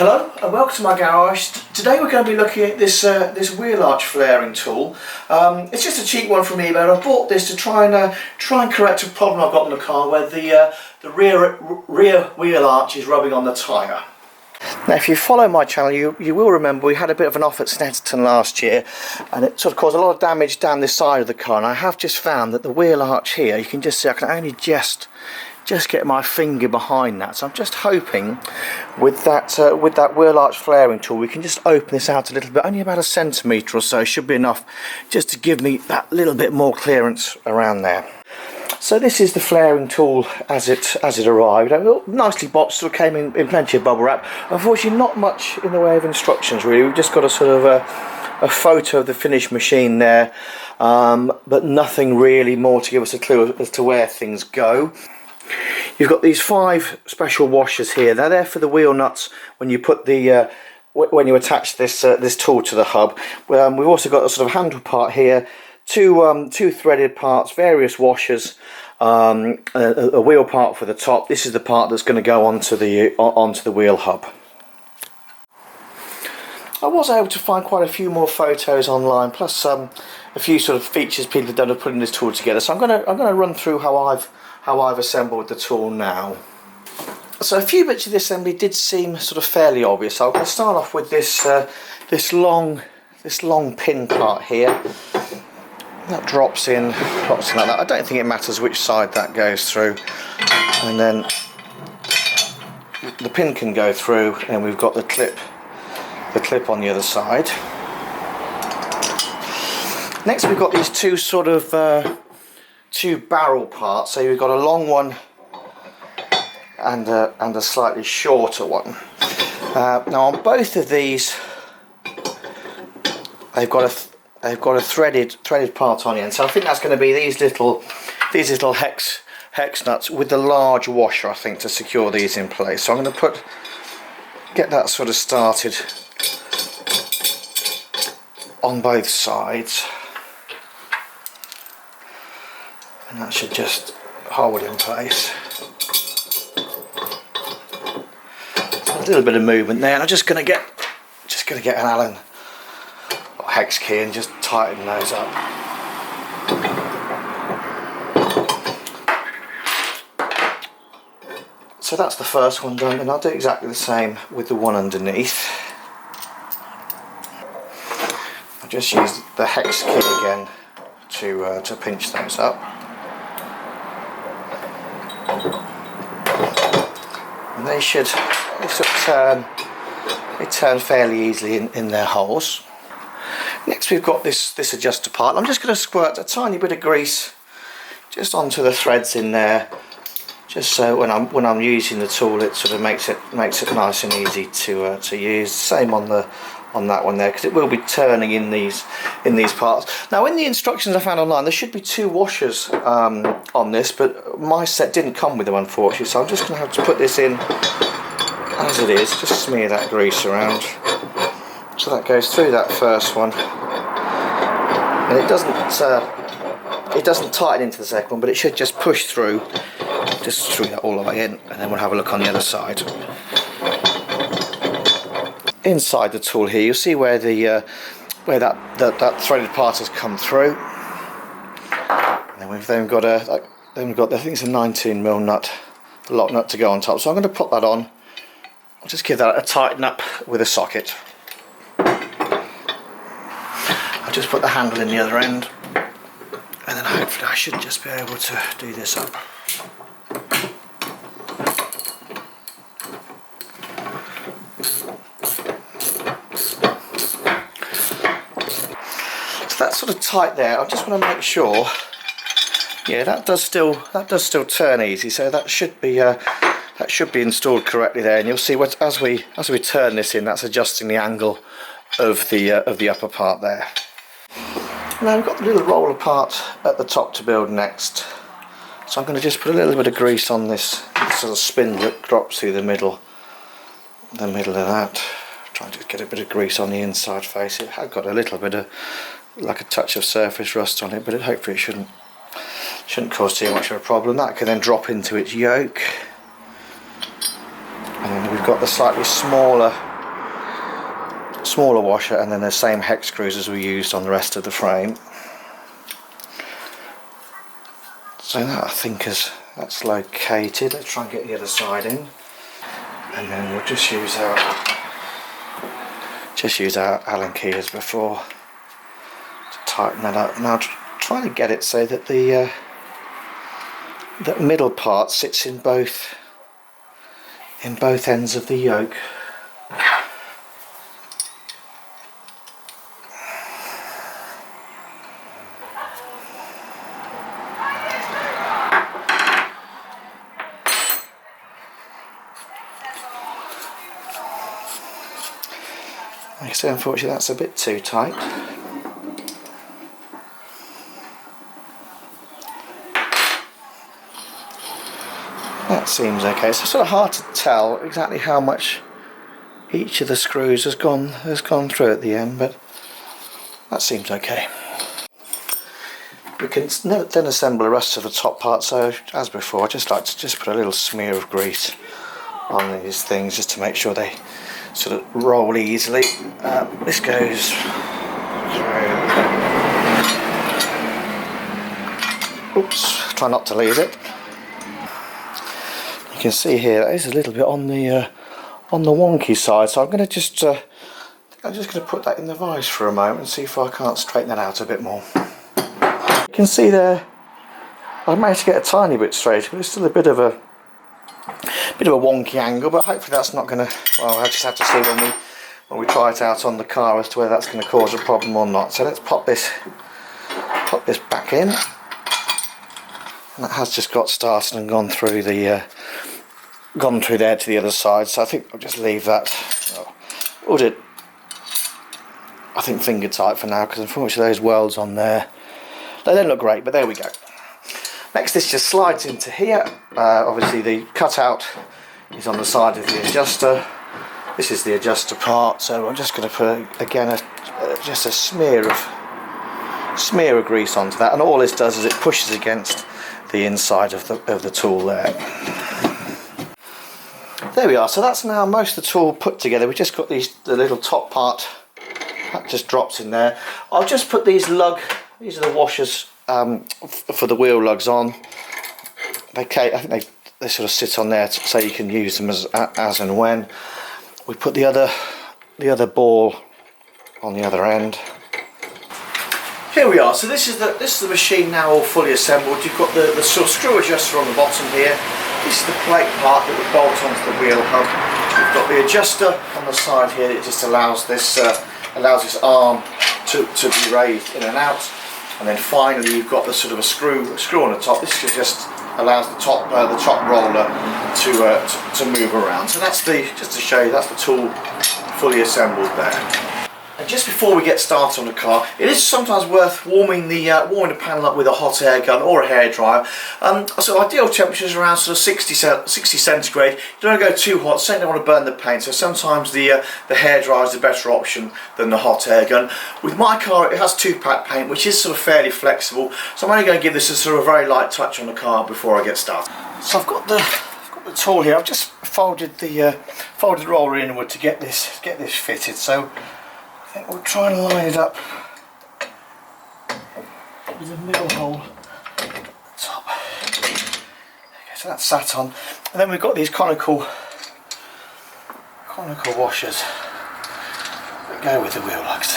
Hello and welcome to my garage. Today we're going to be looking at this wheel arch flaring tool. It's just a cheap one from eBay. I bought this to try and correct a problem I've got in the car where the rear wheel arch is rubbing on the tyre. Now, if you follow my channel, you will remember we had a bit of an off at Snetterton last year, and it sort of caused a lot of damage down this side of the car. And I have just found that the wheel arch here, you can just see I can only just get my finger behind that. So I'm just hoping with that wheel arch flaring tool we can just open this out a little bit, only about a centimetre or so should be enough, just to give me that little bit more clearance around there. So this is the flaring tool as it arrived. Nicely boxed, still came in plenty of bubble wrap. Unfortunately not much in the way of instructions really. We've just got a sort of a photo of the finished machine there, but nothing really more to give us a clue as to where things go. You've got these 5 special washers here. They're there for the wheel nuts when you put the when you attach this this tool to the hub. We've also got a sort of handle part here, two threaded parts, various washers, a wheel part for the top. This is the part that's going to go onto the wheel hub. I was able to find quite a few more photos online, plus a few sort of features people have done of putting this tool together. So I'm going to run through how I've assembled the tool now. So a few bits of the assembly did seem sort of fairly obvious. So I'm going to start off with this long pin part here. That drops in like that. I don't think it matters which side that goes through. And then the pin can go through, and we've got the clip on the other side. Next we've got these two sort of two barrel parts. So you've got a long one and a slightly shorter one. Now on both of these they've got a threaded part on the end. So I think that's going to be these little hex nuts with the large washer, I think, to secure these in place. So I'm going to get that sort of started on both sides. And that should just hold in place. A little bit of movement there, and I'm just going to get an Allen or hex key and just tighten those up. So that's the first one done, and I'll do exactly the same with the one underneath. I'll just use the hex key again to pinch those up. And they should turn fairly easily in their holes. Next we've got this adjuster part. I'm just going to squirt a tiny bit of grease just onto the threads in there, just so when I'm using the tool it sort of makes it nice and easy to use. Same on that one there, because it will be turning in these parts. Now in the instructions I found online there should be 2 washers on this, but my set didn't come with them unfortunately, so I'm just going to have to put this in as it is. Just smear that grease around so that goes through that first one, and it doesn't tighten into the second one, but it should just push through that all the way in, and then we'll have a look on the other side. Inside the tool here you'll see where that threaded part has come through, and then we've got I think it's a 19mm nut, the lock nut to go on top. So I'm going to put that on. I'll just give that a tighten up with a socket. I'll just put the handle in the other end, and then hopefully I should just be able to do this up. That's sort of tight there. I just want to make sure. Yeah, that does still turn easy, so that should be installed correctly there. And you'll see as we turn this in, that's adjusting the angle of the upper part there. Now we've got the little roller part at the top to build next. So I'm going to just put a little bit of grease on this sort of spindle that drops through the middle of that. Try to get a bit of grease on the inside face. It has got a little bit of like a touch of surface rust on it, but hopefully it shouldn't cause too much of a problem. That can then drop into its yoke, and then we've got the slightly smaller smaller washer, and then the same hex screws as we used on the rest of the frame. So that I think that's located. Let's try and get the other side in, and then we'll just use our Allen key as before to tighten that up. Now try to get it so that the middle part sits in both ends of the yoke. Like I say, unfortunately that's a bit too tight. That seems okay. It's sort of hard to tell exactly how much each of the screws has gone through at the end, but that seems okay. We can then assemble the rest of the top part, so as before I just like to put a little smear of grease on these things just to make sure they sort of roll easily. This goes through. Oops, try not to lose it. You can see here that is a little bit on the wonky side, so I'm going to just put that in the vise for a moment and see if I can't straighten that out a bit more. You can see there I managed to get a tiny bit straight, but it's still a bit of a wonky angle, but hopefully that's not going to, well, I just have to see when we try it out on the car as to whether that's going to cause a problem or not. So let's pop this back in, and that has just got started and gone through there to the other side, so I think I'll just leave that, I think finger tight for now, because unfortunately those welds on there, they don't look great, but there we go. Next, this just slides into here. Obviously the cutout is on the side of the adjuster. This is the adjuster part, so I'm just going to put again just a smear of grease onto that, and all this does is it pushes against the inside of the tool there. There we are. So that's now most of the tool put together. We've just got the little top part that just drops in there. I'll just put these are the washers for the wheel lugs on. Okay, I think they sort of sit on there so you can use them as and when. We put the other ball on the other end. Here we are. So this is the machine now all fully assembled. You've got the sort of screw adjuster on the bottom here. This is the plate part that would bolt onto the wheel hub. We've got the adjuster on the side here. It just allows this arm to be raised in and out. And then finally you've got the sort of a screw on the top. This just allows the top roller to move around. So that's just to show you, that's the tool fully assembled there. And just before we get started on the car, it is sometimes worth warming the panel up with a hot air gun or a hairdryer. So ideal temperatures around sort of 60 centigrade. You don't want to go too hot, certainly don't want to burn the paint. So sometimes the hairdryer is a better option than the hot air gun. With my car, it has 2-pack paint, which is sort of fairly flexible. So I'm only going to give this a sort of very light touch on the car before I get started. So I've got the tool here. I've just folded the roller inward to get this fitted. So I think we'll try and line it up with the middle hole at the top. Okay, so that's sat on, and then we've got these conical washers that go with the wheel lugs.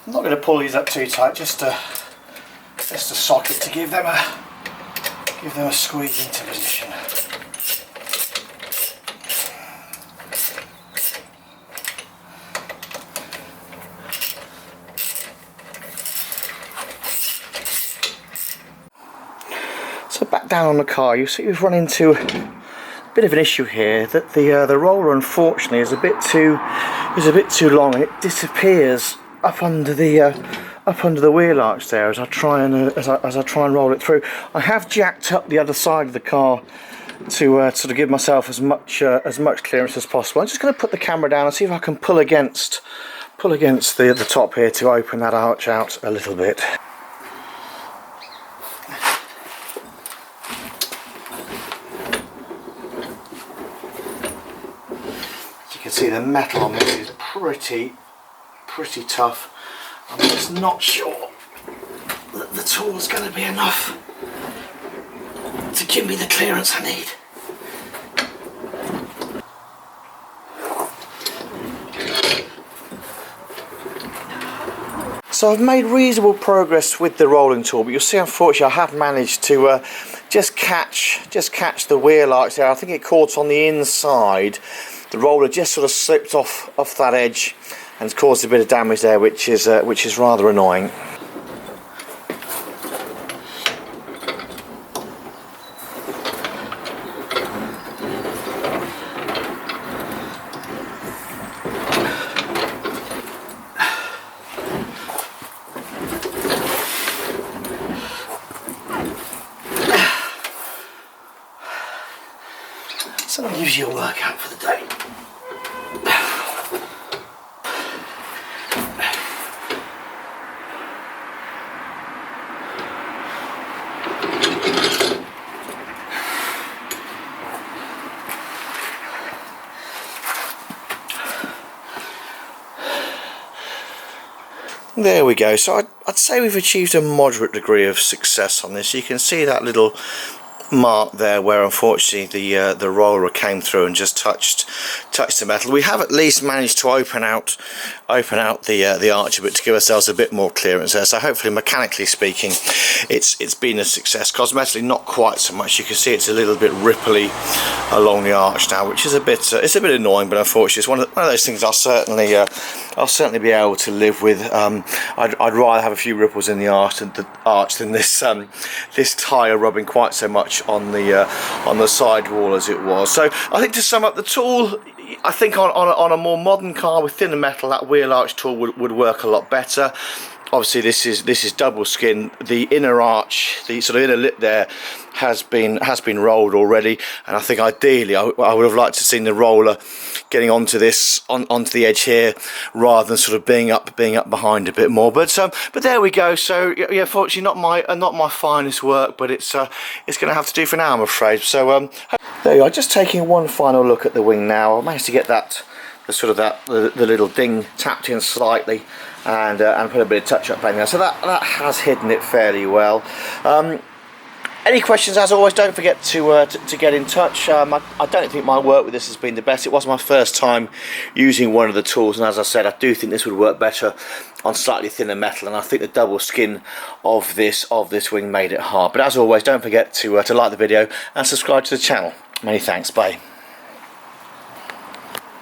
I'm not going to pull these up too tight, just a socket to give them a squeeze into position. So back down on the car, you see we've run into a bit of an issue here, that the roller unfortunately is a bit too long, and it disappears up under the wheel arch there as I try and roll it through. I have jacked up the other side of the car to sort of give myself as much clearance as possible. I'm just going to put the camera down and see if I can pull against the top here to open that arch out a little bit. can see the metal on this is pretty tough. I'm just not sure that the tool is going to be enough to give me the clearance I need. So I've made reasonable progress with the rolling tool, but you'll see unfortunately I have managed to just catch the wheel arch there. I think it caught on the inside. The roller just sort of slipped off that edge and caused a bit of damage there, which is rather annoying. So that gives you a workout for the day. There we go. So I'd say we've achieved a moderate degree of success on this. You can see that little mark there where unfortunately the roller came through and just touched the metal. We have at least managed to open out the arch a bit to give ourselves a bit more clearance there. So hopefully, mechanically speaking, it's been a success. Cosmetically, not quite so much. You can see it's a little bit ripply along the arch now, which is a bit annoying, but unfortunately it's one of those things I'll certainly be able to live with. I'd rather have a few ripples in the arch than this tyre rubbing quite so much on the side wall as it was. So I think to sum up, the tool, I think on a more modern car with thinner metal, that wheel arch tool would work a lot better. Obviously this is double skin. The inner arch, the sort of inner lip there, has been rolled already, and I think ideally I would have liked to have seen the roller getting onto the edge here rather than sort of being up behind a bit more. But there we go. So yeah, fortunately not my finest work, but it's going to have to do for now, I'm afraid. So there you are. Just taking one final look at the wing now. I managed to get the little ding tapped in slightly and put a bit of touch-up paint there, so that has hidden it fairly well. Any questions, as always, don't forget to get in touch. I don't think my work with this has been the best. It was my first time using one of the tools, and as I said, I do think this would work better on slightly thinner metal, and I think the double skin of this wing made it hard. But as always, don't forget to like the video and subscribe to the channel. Many thanks. Bye.